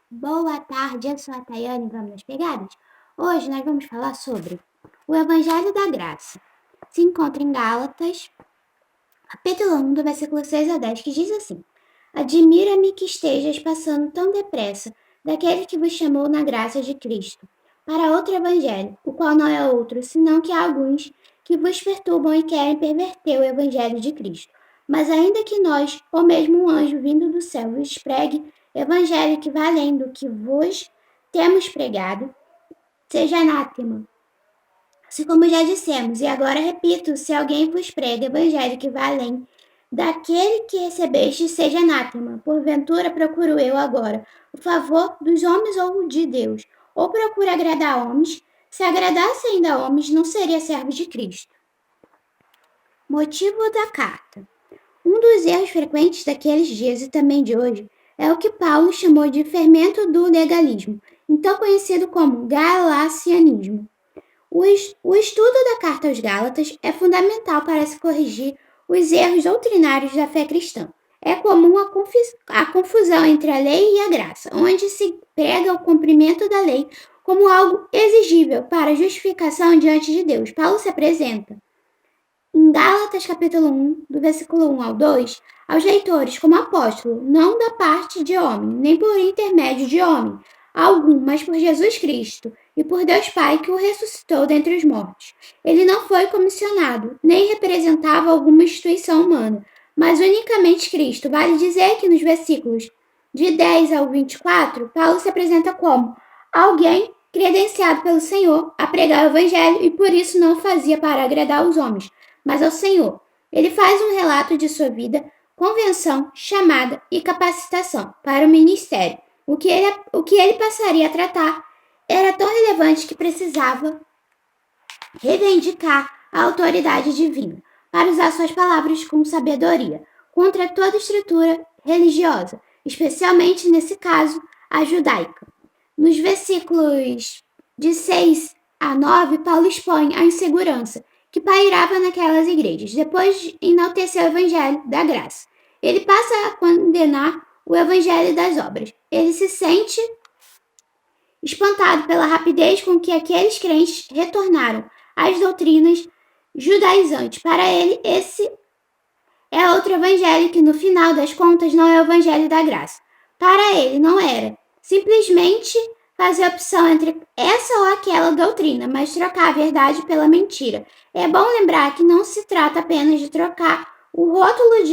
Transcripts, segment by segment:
Boa tarde, eu sou a Tayane, vamos nas pegadas? Hoje nós vamos falar sobre o Evangelho da Graça. Se encontra em Gálatas, capítulo 1, do versículo 6 a 10, que diz assim: Admira-me que estejas passando tão depressa daquele que vos chamou na graça de Cristo, para outro evangelho, o qual não é outro, senão que há alguns que vos perturbam e querem perverter o evangelho de Cristo. Mas ainda que nós, ou mesmo um anjo vindo do céu, vos pregue evangelho que vai além do que vos temos pregado, seja anátema. Assim como já dissemos, e agora repito, se alguém vos prega evangelho que vai além daquele que recebeste, seja anátema. Porventura procuro eu agora o favor dos homens ou o de Deus? Ou procuro agradar homens? Se agradasse ainda a homens, não seria servo de Cristo. Motivo da carta. Um dos erros frequentes daqueles dias e também de hoje é o que Paulo chamou de fermento do legalismo, então conhecido como galacianismo. O estudo da Carta aos Gálatas é fundamental para se corrigir os erros doutrinários da fé cristã. É comum a confusão entre a lei e a graça, onde se prega o cumprimento da lei como algo exigível para justificação diante de Deus. Paulo se apresenta em Gálatas capítulo 1, do versículo 1 ao 2, aos leitores como apóstolo, não da parte de homem, nem por intermédio de homem algum, mas por Jesus Cristo e por Deus Pai que o ressuscitou dentre os mortos. Ele não foi comissionado, nem representava alguma instituição humana, mas unicamente Cristo. Vale dizer que nos versículos de 10 ao 24, Paulo se apresenta como alguém credenciado pelo Senhor a pregar o evangelho e por isso não fazia para agradar os homens, mas ao Senhor. Ele faz um relato de sua vida, convenção, chamada e capacitação para o ministério. O que ele passaria a tratar era tão relevante que precisava reivindicar a autoridade divina, para usar suas palavras com sabedoria, contra toda estrutura religiosa, especialmente nesse caso, a judaica. Nos versículos de 6 a 9, Paulo expõe a insegurança que pairava naquelas igrejas, depois de enaltecer o evangelho da graça. Ele passa a condenar o evangelho das obras. Ele se sente espantado pela rapidez com que aqueles crentes retornaram às doutrinas judaizantes. Para ele, esse é outro evangelho que, no final das contas, não é o evangelho da graça. Para ele, não era simplesmente fazer opção entre essa ou aquela doutrina, mas trocar a verdade pela mentira. É bom lembrar que não se trata apenas de trocar o rótulo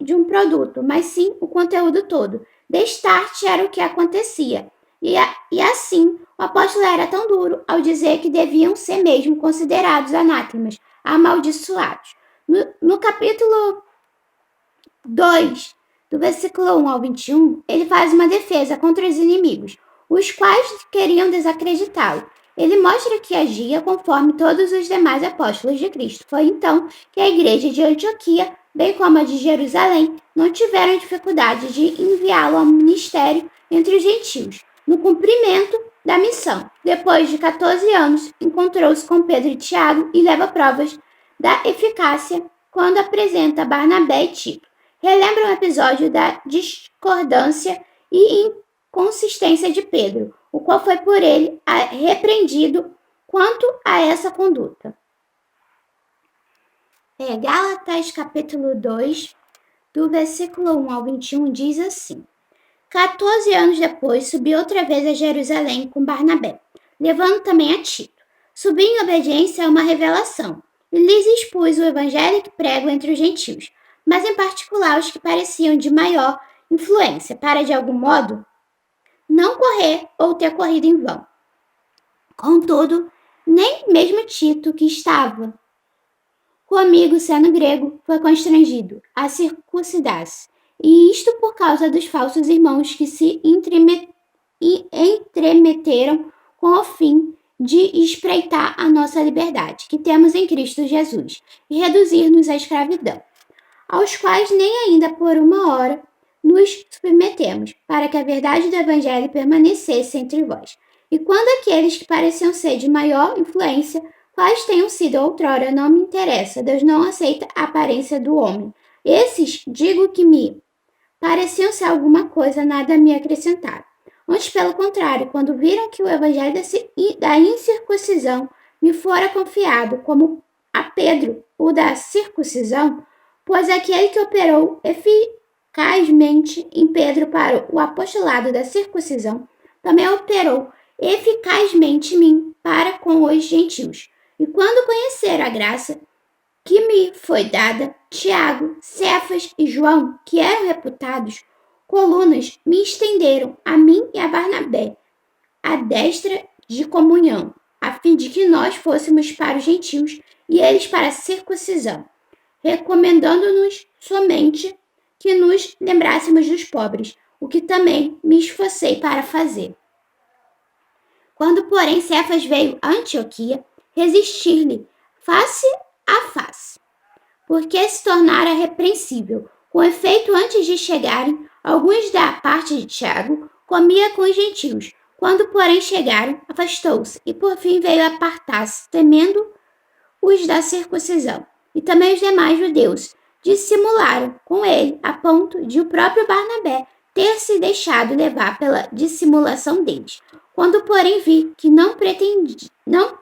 de um produto, mas sim o conteúdo todo. Destarte era o que acontecia. E assim, o apóstolo era tão duro ao dizer que deviam ser mesmo considerados anátemas, amaldiçoados. No capítulo 2, do versículo 1 ao 21, ele faz uma defesa contra os inimigos, os quais queriam desacreditá-lo. Ele mostra que agia conforme todos os demais apóstolos de Cristo. Foi então que a igreja de Antioquia, bem como a de Jerusalém, não tiveram dificuldade de enviá-lo ao ministério entre os gentios, no cumprimento da missão. Depois de 14 anos, encontrou-se com Pedro e Tiago e leva provas da eficácia quando apresenta Barnabé e Tito. Relembra um episódio da discordância e inconsistência de Pedro, o qual foi por ele repreendido quanto a essa conduta. Gálatas capítulo 2, do versículo 1 ao 21, diz assim: 14 anos depois, subi outra vez a Jerusalém com Barnabé, levando também a Tito. Subi em obediência a uma revelação, e lhes expus o evangelho que prego entre os gentios, mas em particular os que pareciam de maior influência, para de algum modo não correr ou ter corrido em vão. Contudo, nem mesmo Tito, que estava comigo sendo grego, foi constrangido a circuncidar-se, e isto por causa dos falsos irmãos que se entremeteram com o fim de espreitar a nossa liberdade, que temos em Cristo Jesus, e reduzir-nos à escravidão, aos quais nem ainda por uma hora nos submetemos, para que a verdade do Evangelho permanecesse entre vós. E quando aqueles que pareciam ser de maior influência, quais tenham sido outrora, não me interessa, Deus não aceita a aparência do homem. Esses, digo que me pareciam ser alguma coisa, nada me acrescentaram. Antes, pelo contrário, quando viram que o evangelho da incircuncisão me fora confiado, como a Pedro o da circuncisão, pois aquele que operou eficazmente em Pedro para o apostolado da circuncisão, também operou eficazmente em mim para com os gentios. E quando conheceram a graça que me foi dada, Tiago, Cefas e João, que eram reputados colunas, me estenderam a mim e a Barnabé a destra de comunhão, a fim de que nós fôssemos para os gentios e eles para a circuncisão, recomendando-nos somente que nos lembrássemos dos pobres, o que também me esforcei para fazer. Quando, porém, Cefas veio a Antioquia, resistir-lhe face a face, porque se tornara repreensível. Com efeito, antes de chegarem, alguns da parte de Tiago comia com os gentios. Quando, porém, chegaram, afastou-se, e por fim veio apartar-se, temendo os da circuncisão. E também os demais judeus dissimularam com ele, a ponto de o próprio Barnabé ter se deixado levar pela dissimulação deles. Quando, porém, vi que não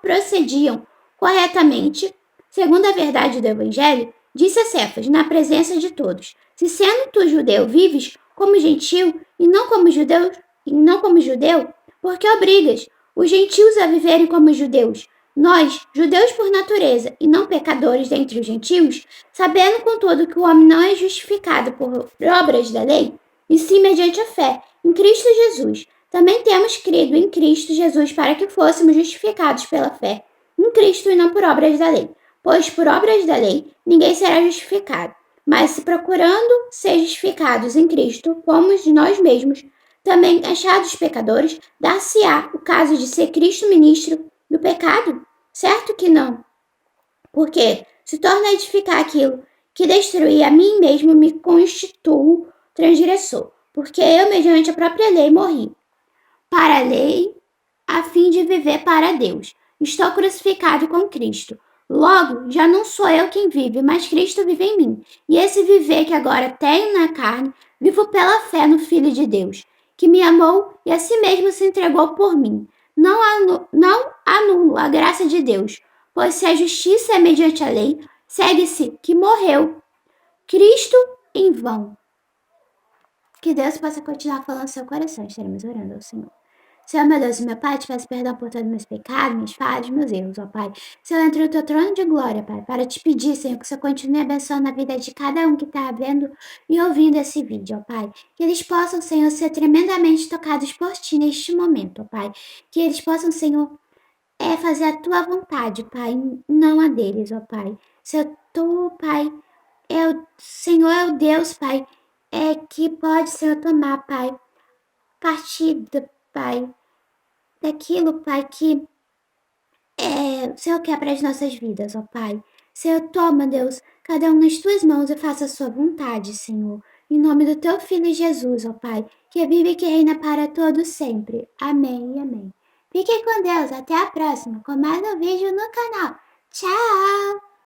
procediam corretamente, segundo a verdade do Evangelho, disse a Cefas, na presença de todos: se sendo tu judeu, vives como gentil e não como judeu, por que obrigas os gentios a viverem como judeus? Nós, judeus por natureza e não pecadores dentre os gentios, sabendo contudo que o homem não é justificado por obras da lei, e sim mediante a fé em Cristo Jesus, também temos crido em Cristo Jesus para que fôssemos justificados pela fé em Cristo e não por obras da lei. Pois por obras da lei ninguém será justificado. Mas se procurando ser justificados em Cristo, como de nós mesmos, também achados pecadores, dar-se-á o caso de ser Cristo ministro do pecado? Certo que não. Porque se torna a edificar aquilo que destruí a mim mesmo, me constituo transgressor. Porque eu, mediante a própria lei, morri para a lei, a fim de viver para Deus. Estou crucificado com Cristo. Logo, já não sou eu quem vive, mas Cristo vive em mim. E esse viver que agora tenho na carne, vivo pela fé no Filho de Deus, que me amou e a si mesmo se entregou por mim. Não anulo a graça de Deus, pois se a justiça é mediante a lei, segue-se que morreu Cristo em vão. Que Deus possa continuar falando no seu coração. Estaremos orando ao Senhor. Senhor, meu Deus e meu Pai, te peço perdão por todos os meus pecados, minhas falhas, meus erros, ó Pai. Senhor, eu entro no teu trono de glória, Pai, para te pedir, Senhor, que o Senhor continue abençoando a vida de cada um que está vendo e ouvindo esse vídeo, ó Pai. Que eles possam, Senhor, ser tremendamente tocados por Ti neste momento, ó Pai. Que eles possam, Senhor, fazer a Tua vontade, Pai, não a deles, ó Pai. Senhor, Tu, Pai, Senhor é o Deus, Pai, que pode, Senhor, tomar, Pai, partido, Pai, daquilo, Pai, que o Senhor quer para as nossas vidas, ó Pai. Senhor, toma, Deus, cada um nas Tuas mãos e faça a sua vontade, Senhor. Em nome do Teu Filho Jesus, ó Pai, que vive e que reina para todos sempre. Amém e amém. Fiquem com Deus, até a próxima, com mais um vídeo no canal. Tchau!